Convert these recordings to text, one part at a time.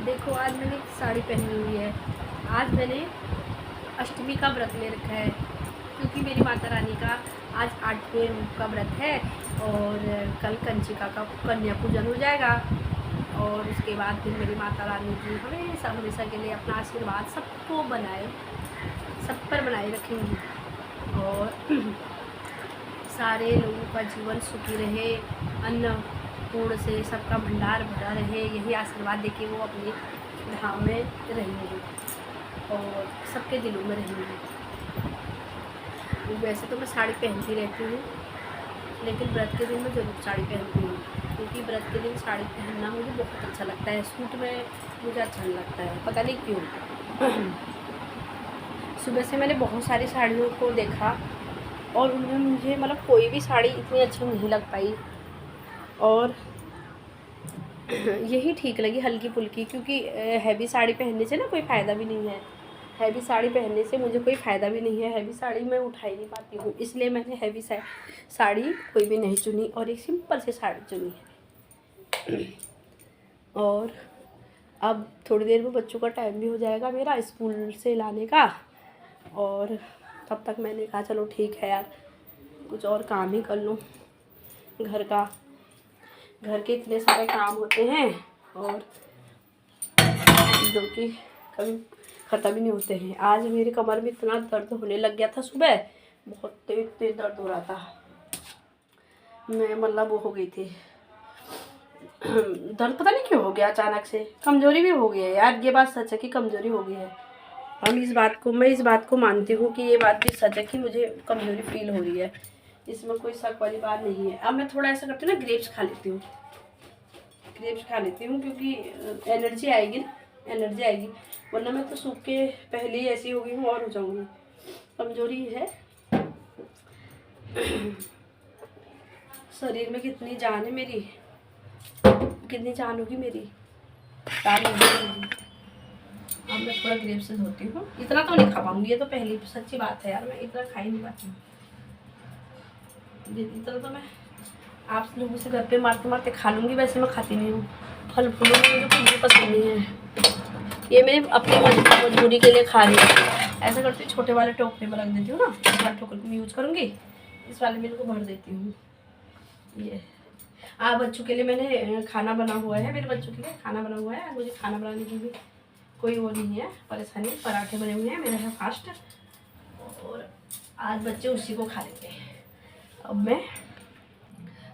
देखो आज मैंने एक साड़ी पहनी हुई है। आज मैंने अष्टमी का व्रत ले रखा है क्योंकि मेरी माता रानी का आज 8वें रूप का व्रत है और कल कंचिका का कन्या पूजन हो जाएगा। और उसके बाद फिर मेरी माता रानी जी हमेशा हमेशा के लिए अपना आशीर्वाद सबको बनाए, सब पर बनाए रखेंगी और सारे लोगों का जीवन सुखी रहे, अन्न पूर्ण से सबका भंडार भरा रहे, यही आशीर्वाद देके वो अपने धाम में रहेंगे और सबके दिलों में रहेंगे। वैसे तो मैं साड़ी पहनती रहती हूँ, लेकिन व्रत के दिन मैं ज़रूर साड़ी पहनती हूँ क्योंकि व्रत के दिन साड़ी पहनना मुझे बहुत अच्छा लगता है। सूट में मुझे अच्छा नहीं लगता है, पता नहीं क्यों। सुबह से मैंने बहुत सारी साड़ियों को देखा और उनमें मुझे मतलब कोई भी साड़ी इतनी अच्छी नहीं लग पाई और यही ठीक लगी हल्की फुल्की, क्योंकि हैवी साड़ी पहनने से ना कोई फ़ायदा भी नहीं है। हैवी साड़ी पहनने से मुझे कोई फ़ायदा भी नहीं है, हैवी साड़ी मैं उठा ही नहीं पाती हूँ, इसलिए मैंने हैवी साड़ी कोई भी नहीं चुनी और एक सिंपल सी साड़ी चुनी है। और अब थोड़ी देर में बच्चों का टाइम भी हो जाएगा मेरा स्कूल से लाने का, और तब तक मैंने कहा चलो ठीक है यार कुछ और काम ही कर लूँ। घर के इतने सारे काम होते हैं और जो कि कभी ख़त्म ही नहीं होते हैं। आज मेरे कमर में इतना दर्द होने लग गया था, सुबह बहुत तेज तेज दर्द हो रहा था, मैं मतलब वो हो गई थी। दर्द पता नहीं क्यों हो गया अचानक से, कमज़ोरी भी हो गई है यार, ये बात सच है कि कमज़ोरी हो गई है। मैं इस बात को मानती हूँ कि ये बात भी सच है कि मुझे कमज़ोरी फील हो रही है, इसमें कोई शक वाली बात नहीं है। अब मैं थोड़ा ऐसा करती हूँ ना, ग्रेप्स खा लेती हूँ क्योंकि एनर्जी आएगी, वरना मैं तो सूख के पहले ही ऐसी हो गई हूँ और हो जाऊँगी। कमज़ोरी है, शरीर में कितनी जान है मेरी, कितनी जान होगी मेरी, अब मैं थोड़ा ग्रेप्स से धोती हूँ। इतना तो नहीं खा पाऊँगी, ये तो पहली सच्ची बात है यार, मैं इतना खा ही नहीं पाती हूँ। इतना तो मैं आप लोगों से घर पे मारते मारते खा लूँगी, वैसे मैं खाती नहीं हूँ। फल फूलों में मुझे कुछ भी पसंद नहीं है, ये मैं अपनी मजबूरी के लिए खा रही हूँ। ऐसा करती हूँ छोटे वाले टोकरे में रख देती हूँ ना, इस वाले टोकरे को मैं यूज़ करूँगी, इस वाले में इनको भर देती हूँ। ये बच्चों के लिए मैंने खाना बना हुआ है, मेरे बच्चों के लिए खाना बना हुआ है। मुझे खाना बनाने की भी कोई वो नहीं है, परेशानी। पराठे बने हुए हैं, मेरा है फास्ट और आज बच्चे उसी को खा लेते हैं। अब मैं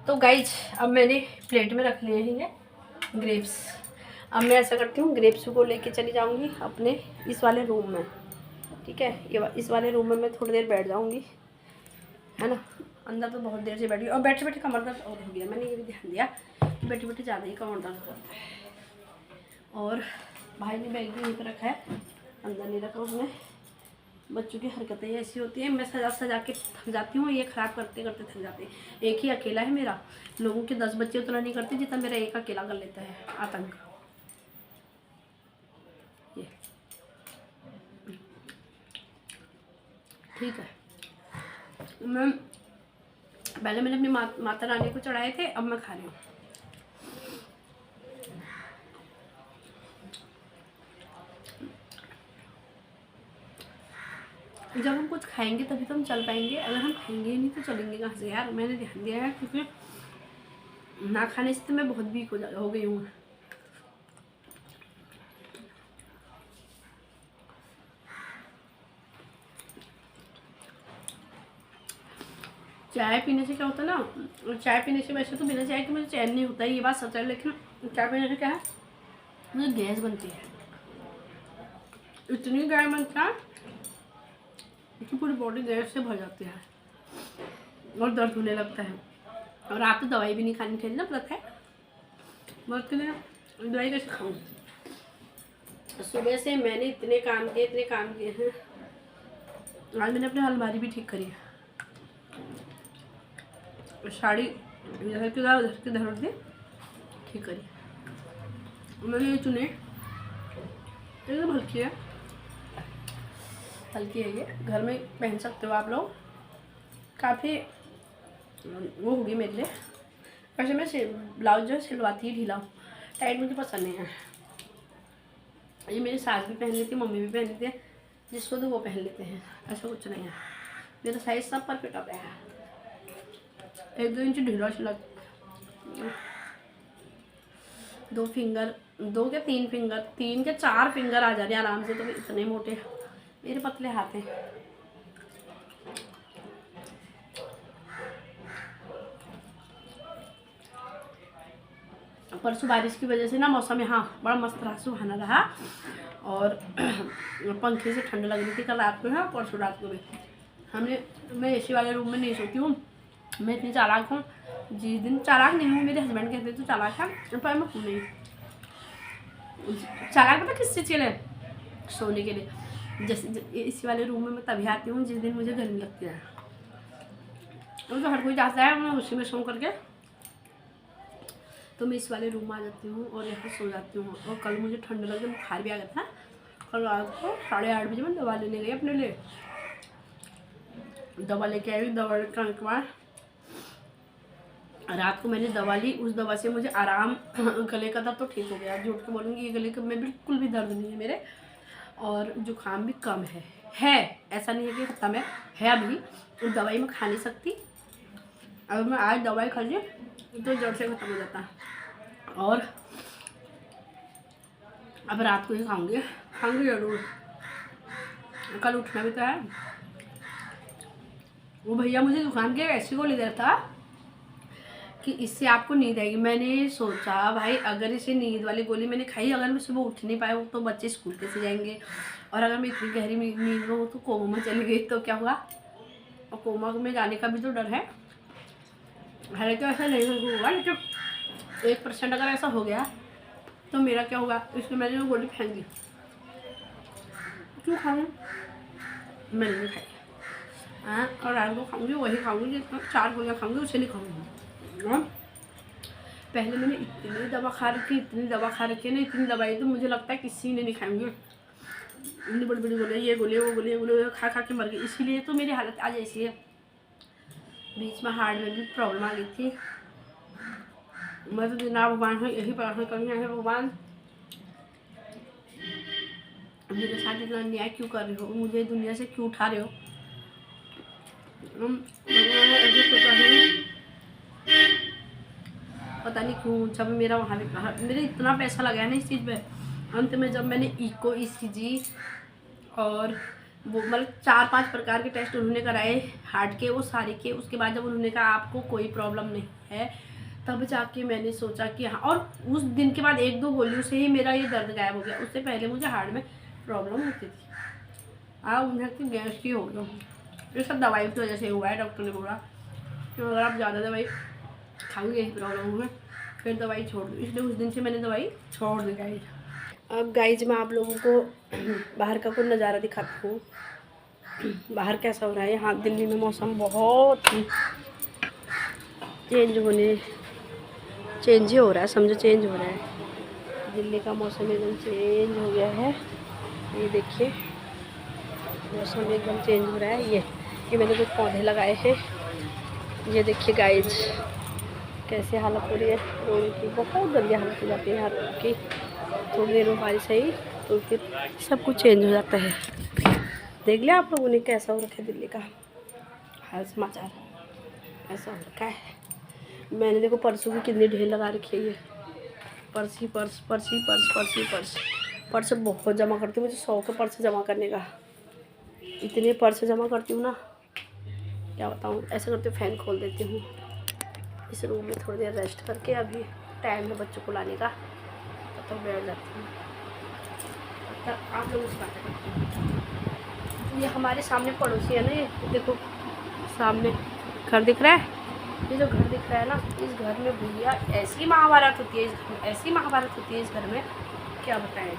तो गाइज अब मैंने प्लेट में रख लिए हैं ये ग्रेप्स। अब मैं ऐसा करती हूँ, ग्रेप्स को लेके चली जाऊँगी अपने इस वाले रूम में, ठीक है। ये इस वाले रूम में मैं थोड़ी देर बैठ जाऊँगी, है ना। अंदर तो बहुत देर से बैठी और बैठे बैठे कमर दर्द और हो गया, मैंने ये भी ध्यान दिया बैठे बैठे ज़्यादा ही कमर दर्द होता है। और भाई ने बैग भी यहीं पर रखा है, अंदर नहीं रखा उसने। बच्चों की हरकतें ऐसी होती हैं, मैं सजा के थक जाती हूँ, ये ख़राब करते करते थक जाते हैं। एक ही अकेला है मेरा, लोगों के 10 बच्चे उतना नहीं करते जितना मेरा एक अकेला कर लेता है, आतंक। ये ठीक है, पहले मैंने अपनी माता रानी को चढ़ाए थे, अब मैं खा रही हूँ। जब हम कुछ खाएंगे तभी तो हम चल पाएंगे, अगर हम खाएंगे ही नहीं तो चलेंगे कहाँ से यार। मैंने ध्यान दिया है क्योंकि ना खाने से तो मैं बहुत वीक हो गई हूँ। चाय पीने से क्या होता है ना, चाय पीने से, वैसे तो बिना चाय के मुझे चैन नहीं होता है, ये बात सच है, लेकिन चाय पीने से क्या है, मुझे गैस बनती है, इतनी गैस बनता है कि पूरी बॉडी गैस से भर जाती है और दर्द होने लगता है। और रात तो दवाई भी नहीं खानी चाहिए ना, पता है बहुत के लिए दवाई कैसे खाऊँ। सुबह से मैंने इतने काम किए हैं। आज मैंने अपनी अलमारी भी ठीक करी है, साड़ी इधर की उधर दे ठीक करी। मैंने ये चुने एकदम हल्की है ये, घर में पहन सकते हो आप लोग, काफ़ी वो होगी मेरे लिए। वैसे मैं ब्लाउज जो है सिलवाती ही ढीला हूँ, टाइट मुझे पसंद नहीं है। ये मेरी सास भी पहन लेती, मम्मी भी पहन लेती है, जिसको तो वो पहन लेते हैं, ऐसा कुछ नहीं है। मेरा साइज सब परफेक्ट आता है, 1-2 इंच ढीला लग, 2 फिंगर, 2 क्या 3 फिंगर, 3 के 4 फिंगर आ जा रहे हैं आराम से। तो इतने मोटे मेरे पतले हाथ हैं। परसों बारिश की वजह से ना मौसम यहाँ बड़ा मस्त रहा, सुहाना रहा, और पंखे से ठंड लग रही थी कल रात को है, परसों रात को भी। मैं एसी वाले रूम में नहीं सोती हूँ, मैं इतनी चालाक हूँ। जिस दिन चालाक नहीं हूँ, मेरे हस्बैंड कहते तो चालाक है, पर मैं हूँ नहीं चालाक। पता किस चीज़ के लिए? सोने के लिए। जैसे एसी वाले रूम में मैं तभी आती हूँ जिस दिन मुझे गर्मी लगती है, तो हर कोई चाहता है मैं उसी में सो करके, तो मैं इस वाले रूम में आ जाती हूँ और यहाँ सो जाती हूँ। और कल मुझे ठंड लगी, बुखार भी आ गया था। कल रात को 8:30 बजे मैं दवा लेने गई अपने लिए, दवा लेके आई। दवा लेकर आने के बाद रात को मैंने दवा ली, उस दवा से मुझे आराम, गले का दर्द तो ठीक हो गया, झूठ के बोलूँगी ये गले में बिल्कुल भी दर्द नहीं है मेरे, और जुकाम भी कम है, ऐसा नहीं है कि खत्म है अभी। तो दवाई मैं खा नहीं सकती, अगर मैं आज दवाई खा ली तो जड़ से ख़त्म हो जाता है। और अब रात को ही खाऊंगी ज़रूर, कल उठना भी तो है। वो भैया मुझे दुकान के ऐसी गोली दे रहा था कि इससे आपको नींद आएगी। मैंने सोचा भाई अगर इसे नींद वाली गोली मैंने खाई, अगर मैं सुबह उठ नहीं पाया तो बच्चे स्कूल कैसे जाएंगे, और अगर मैं इतनी गहरी नींद में हूँ तो कोमा में चली गई तो क्या हुआ, और कोमा में जाने का भी तो डर है। हालांकि ऐसा नहीं होगा, लेकिन 1% अगर ऐसा हो गया तो मेरा क्या होगा, इसलिए मैंने वो गोली फेंक दी। क्यों खाऊँ, मैंने नहीं खाई। हाँ, और रात को खाऊंगी वही खाऊंगी जिसमें 4 गोलियाँ खाऊंगी, उसे नहीं खाऊंगी। पहले मैंने इतनी दवा खा रखी, इतनी दवा खा रखी है ना, इतनी दवाई तो मुझे लगता है किसी ने नहीं खाएंगे। इतनी बड़ी बड़ी गोलियाँ, ये गोली वो गोली, ये गोली खा खा के मर गई। इसीलिए तो मेरी हालत आज ऐसी है। बीच में हार्ट में भी प्रॉब्लम आ गई थी। मैं तो जितना भगवान है यही प्रार्थना करनी है, भगवान मेरे साथ इतना अन्याय क्यों कर रहे हो, मुझे दुनिया से क्यों उठा रहे हो। पता नहीं क्यों, जब मेरा वहाँ पे मेरे इतना पैसा लगाया ना इस चीज़ पे, अंत में जब मैंने इको ECG और वो मतलब 4-5 प्रकार के टेस्ट उन्होंने कराए हार्ट के, वो सारे के, उसके बाद जब उन्होंने कहा आपको कोई प्रॉब्लम नहीं है, तब जाके मैंने सोचा कि हाँ। और उस दिन के बाद 1-2 गोलियों से ही मेरा ये दर्द गायब हो गया। उससे पहले मुझे हार्ट में प्रॉब्लम होती थी, उन्हें गैस की हो गया। ये सब दवाई की वजह से हुआ है। डॉक्टर ने बोला कि अगर आप ज़्यादा दवाई खाओगे यही प्रॉब्लम हुआ, फिर दवाई छोड़ दो। इसलिए उस दिन से मैंने दवाई छोड़ दी गाइज। अब गाइज मैं आप लोगों को बाहर का कोई नज़ारा दिखाती हूँ, बाहर कैसा हो रहा है। यहाँ दिल्ली में मौसम बहुत ही चेंज ही हो रहा है, समझो चेंज हो रहा है। दिल्ली का मौसम एकदम चेंज हो गया है, ये देखिए मौसम एकदम चेंज हो रहा है। ये मैंने कुछ पौधे लगाए हैं, ये देखिए गाइज कैसे हालत हो रही है रोड की, बहुत गंदी हालत हो जाती है यहाँ रोड की। थोड़ी देर में बारिश आई तो फिर सब कुछ चेंज हो जाता है। देख लिया आप लोगों ने कैसा हो रखा है दिल्ली का हाल समाचार, ऐसा हो रखा है। मैंने देखो परसों की कितनी ढेर लगा रखी है, ये पर्स बहुत जमा करती हूँ। मुझे शौक है पर्स जमा करने का, इतने पर्स जमा करती हूँ ना क्या बताऊँ। ऐसे करते फैन खोल देती हूँ, इस रूम में थोड़ी देर रेस्ट करके, अभी टाइम है बच्चों को लाने का, तब बैठ जाती हूँ, तब आप लोगों से बातें करती हूँ। ये हमारे सामने पड़ोसी है ना, ये देखो सामने घर दिख रहा है, ये जो घर दिख रहा है ना, इस घर में भैया ऐसी महाभारत होती है, ऐसी महाभारत होती है इस घर में, क्या बताएं।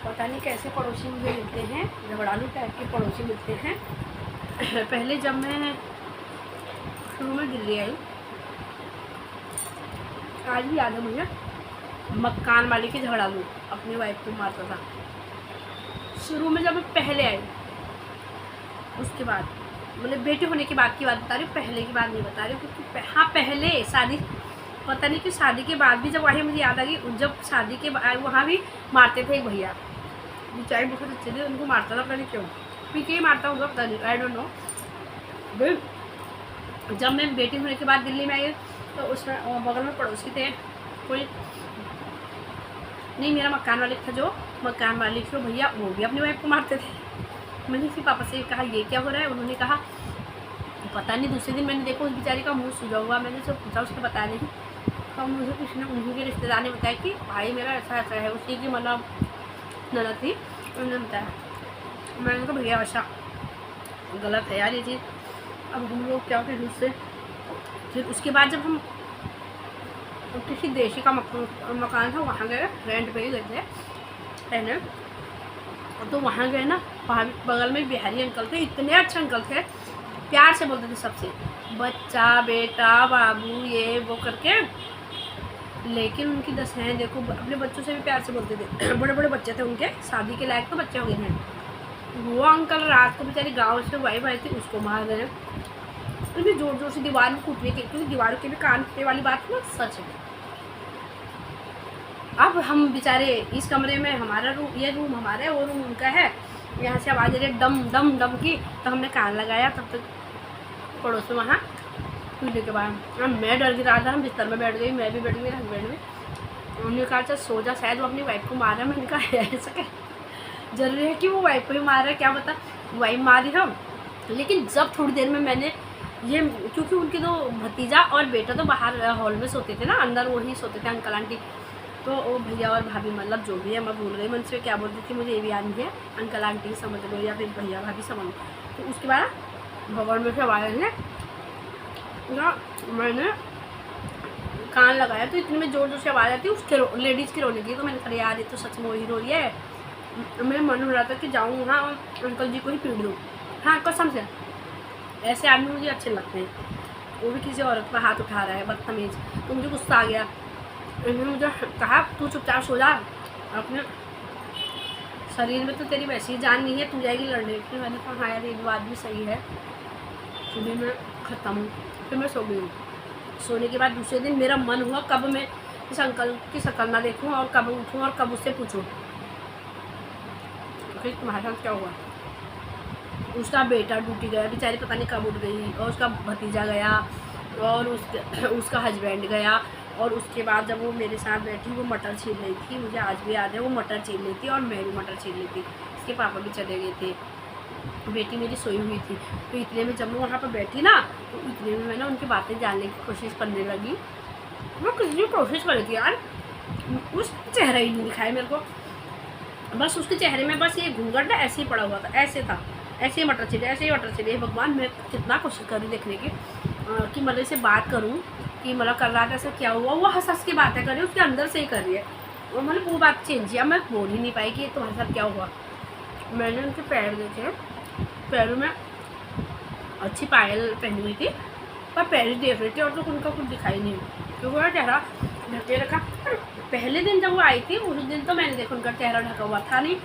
पता नहीं कैसे पड़ोसी मुझे मिलते हैं, झगड़ालू टाइप के पड़ोसी मिलते हैं। पहले जब मैं शुरू में दिल्ली आई, आज भी याद है मुझे, मकान वाले के झगड़ालू अपनी वाइफ को मारता था। शुरू में जब मैं पहले आई, उसके बाद मतलब बेटे होने के बाद की बात बता रही हूँ, पहले की बात नहीं बता रही हूँ, क्योंकि हाँ पहले शादी पता नहीं कि शादी के बाद भी जब वहीं मुझे याद आ गई, जब शादी के बाद वहाँ भी मारते थे एक भैया, बेचारे बहुत अच्छे थे, उनको मारता था, पता नहीं क्यों, पी के ही मारता होगा, पता नहीं, आई डोंट नो। जब मैं बेटी होने के बाद दिल्ली में आई तो उसमें बगल में पड़ोसी थे कोई, नहीं मेरा मकान मालिक था, जो मकान मालिक थे भैया, वो भी अपनी वाइफ को मारते थे। मैंने फिर पापा से कहा ये क्या हो रहा है, उन्होंने कहा पता नहीं। दूसरे दिन मैंने देखा उस बेचारी का मुंह सूजा हुआ, मैंने उससे पूछा, उसने बताया नहीं। तो मुझे किसी ने, उन्हीं के रिश्तेदार ने बताया कि भाई मेरा ऐसा ऐसा है, उसी की मतलब ननद थी, उन्होंने बताया। मैंने कहा भैया ऐसा गलत है यार ये चीज़, अब हम लोग क्या करें उससे। फिर उसके बाद जब हम किसी देशी का मकान था वहाँ गए, रेंट पे ही गए थे रहने, तो वहाँ गए ना, वहाँ बगल में बिहारी अंकल थे, इतने अच्छे अंकल थे, प्यार से बोलते थे सबसे, बच्चा बेटा बाबू ये वो करके। लेकिन उनकी दस हैं देखो, अपने बच्चों से भी प्यार से बोलते थे। बड़े बड़े बच्चे थे उनके, शादी के लायक तो बच्चे हो गए हैं। वो अंकल रात को बेचारी गाँव से वाइफ आई थी, उसको मार गए, उनकी जोर जोर से दीवार में कूटने के, क्योंकि दीवारों के भी कान फटे वाली बात ना सच है। अब हम बेचारे इस कमरे में, हमारा रूम, ये रूम हमारा है, वो रूम उनका है, यहाँ से आवाज़ आ रही डम डम डम की, तो हमने कान लगाया, तब तक पड़ोस में वहाँ टूटने के बाद मैं डर गिरा था, हम बिस्तर में बैठ गई, मैं भी बैठ गई, हस्बैंड भी। उन्होंने कहा चल सो जा, शायद वो अपनी वाइफ को मारा है। मैंने कहा ऐसा क्या जरूरी है कि वो वाइफ को ही मार रहा है, क्या पता वाइफ मारी हम। लेकिन जब थोड़ी देर में मैंने ये, क्योंकि उनके दो भतीजा और बेटा तो बाहर हॉल में सोते थे ना, अंदर वो ही सोते थे अंकल आंटी, तो वो भैया और भाभी मतलब जो भी है, मैं भूल गई, मैं उनसे क्या बोलती थी मुझे ये भी याद नहीं है, अंकल आंटी समझ लो या फिर भैया भाभी समझ लो। तो उसके बाद बगल में से आवाज़ है ना, मैंने कान लगाया तो इतने में जोर जोर से आवाज़ आती है उसके, लेडीज़ की रोने की। तो मैंने कहा यार ये तो सच में वही रो रही है। मेरा मन हो रहा था कि जाऊँ वहाँ और अंकल जी को ही पीट दूँ। हाँ कसम से, ऐसे आदमी मुझे अच्छे लगते हैं, वो भी किसी औरत पर हाथ उठा रहा है बदतमीज़। तो मुझे गुस्सा आ गया, उन्होंने मुझे कहा तू चुपचाप सो जा, अपने शरीर में तो तेरी वैसी ही जान नहीं है, तू जाएगी लड़ने। फिर मैंने कहा हाँ यार ये बात भी सही है, सुबह मैं ख़त्म हूँ। फिर मैं सो गई हूँ। सोने के बाद दूसरे दिन मेरा मन हुआ कब मैं इस अंकल की शक्ल ना देखूँ और कब उठूँ और कब उससे पूछूँ फिर तुम्हारे साथ क्या हुआ। उसका बेटा ड्यूटी गया, बेचारी पता नहीं कब उठ गई, और उसका भतीजा गया, और उसका हस्बैंड गया। और उसके बाद जब वो मेरे साथ बैठी, वो मटर छील रही थी, मुझे आज भी याद है, वो मटर छील रही थी और मैं भी मटर छील रही थी। उसके पापा भी चले गए थे, बेटी मेरी सोई हुई थी। तो इतने में जब मैं वहाँ पर बैठी ना, तो इतने में मैं ना उनकी बातें जानने की कोशिश करने लगी। मैं कुछ भी कोशिश कर रही थी यार, उस चेहरा ही नहीं दिखाया मेरे को, बस उसके चेहरे में बस ये घूंघट ना ऐसे ही पड़ा हुआ था, ऐसे था, ऐसे ही मटर छिले, ऐसे ही मटर छिले। भगवान मैं कितना कोशिश कर रही देखने की कि मतलब से बात करूँ कि मतलब कर रहा था ऐसा क्या हुआ। वो हंस हंस की बातें कर रही है, उसके अंदर से ही कर रही है, और मतलब वो बात चेंज किया। मैं बोल ही नहीं पाई कि तुम्हारे साथ क्या हुआ। मैंने उनके पैर देखे, पैरों में अच्छी पायल पहनी हुई थी, पर पैर ही देख रही थी और तो उनका कुछ दिखाई नहीं, क्योंकि वो चेहरा ढके रखा। पहले दिन जब वो आई थी उस दिन तो मैंने देखा उनका चेहरा ढका हुआ था नहीं,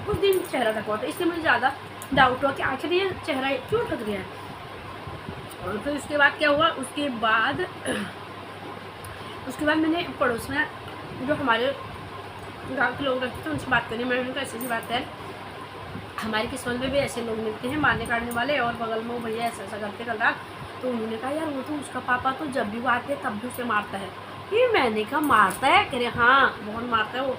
उस दिन चेहरा ढका हुआ था, इसलिए मुझे ज़्यादा डाउट हुआ कि आखिर ये चेहरा क्यों ढक गया है। और फिर उसके बाद क्या हुआ, उसके बाद मैंने पड़ोस में जो हमारे गाँव के लोग रहते थे उनसे बात करी। मैंने उनका ऐसी बात है, हमारी किस्मत में भी ऐसे लोग मिलते हैं मारने काटने वाले, और बगल में वो भैया ऐसा ऐसा करते कल रात। तो उन्होंने कहा यार वो तो उसका पापा तो जब भी वो आते हैं तब भी उसे मारता है। फिर मैंने कहा मारता है, कह रहे हाँ बहुत मारता है वो,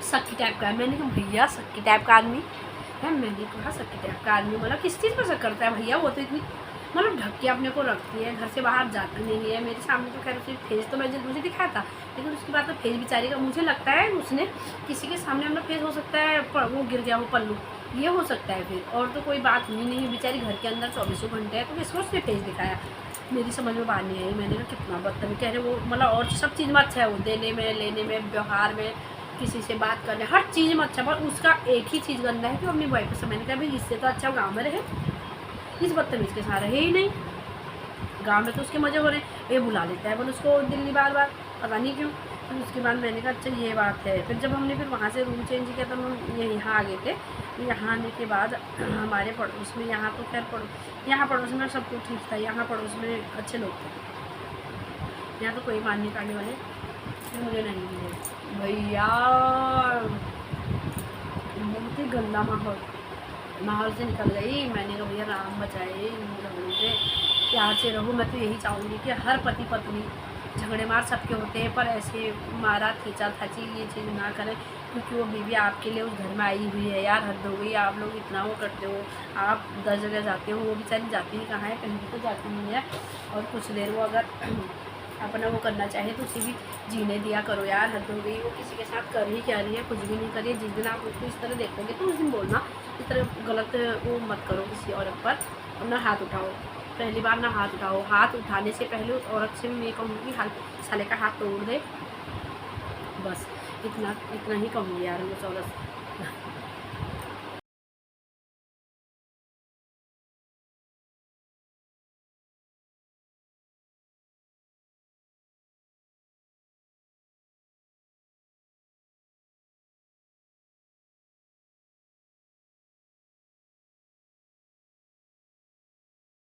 सक्की टाइप का है। मैंने कहा भैया सक्की टाइप का आदमी है, मैंने कहा सक्की टाइप का आदमी मतलब किस चीज़ पर शक करता है भैया, वो तो इतनी मतलब ढक के अपने को रखती है, घर से बाहर जाती नहीं है। मेरे सामने तो खैर सिर्फ फेस तो मुझे दिखाया था, लेकिन उसके बाद तो फेस बेचारी का मुझे लगता है उसने किसी के सामने अपना फेस हो सकता है, वो गिर गया वो पल्लू, ये हो सकता है फिर, और तो कोई बात हुई नहीं। बेचारी घर के अंदर 24 घंटे है, तो किसको उसने फेस दिखाया, मेरी समझ में बात नहीं आई। मैंने कहा कितना बदतमीज, कह रहे वो मतलब और सब चीज़ में अच्छा है, वो देने में लेने में व्यवहार में किसी से बात करने हर चीज़ में अच्छा, पर उसका एक ही चीज़ गंदा है कि वो अपनी वाइफ से। मैंने कहा भाई इससे तो अच्छा गाँव में रहे, इस बदतमीज के साथ रहे ही नहीं। गांव में तो उसके मज़े हो रहे हैं, ये बुला लेता है बोले उसको दिल्ली बार बार, पता नहीं क्यों। फिर उसके बाद मैंने कहा अच्छा ये बात है। फिर जब हमने फिर वहाँ से रूम चेंज किया तो हम यहाँ आ गए थे। यहाँ आने के बाद हमारे पड़ोस में, यहाँ तो खैर यहाँ पड़ोस में सब कुछ ठीक था, यहाँ पड़ोस में अच्छे लोग थे। यहाँ तो कोई मार नहीं काटने वाले, फिर मुझे नहीं मिले भैया। बहुत ही गंदा माहौल से निकल गई। मैंने कहा भैया राम बचाए इन झगड़ों से, प्यार से रहूँ। मैं तो यही चाहूँगी कि हर पति पत्नी झगड़े मार सबके होते हैं, पर ऐसे मारा खींचा थाची ये चीज़ ना करें, क्योंकि वो बीवी आपके लिए उस घर में आई हुई है। यार हद हो गई, आप लोग इतना वो करते हो, आप 10 जगह जाते हो, वो बेचारी जाती ही कहाँ है, कहीं भी तो जाती नहीं है। और कुछ देर वो अगर अपना वो करना चाहे तो उसे भी जीने दिया करो यार, हद हो गई। वो किसी के साथ कर ही क्या रही है, कुछ भी नहीं करिए। जिस दिन आप उसको इस तरह देखोगे तो उस दिन बोलना, इस तरह गलत वो मत करो किसी औरत पर, और ना हाथ उठाओ। पहली बार ना हाथ उठाओ। हाथ उठाने से पहले उस औरत से मैं कहूँगी साले का हाथ तोड़ दे, बस इतना ही कहूँगी यार उस औरत से।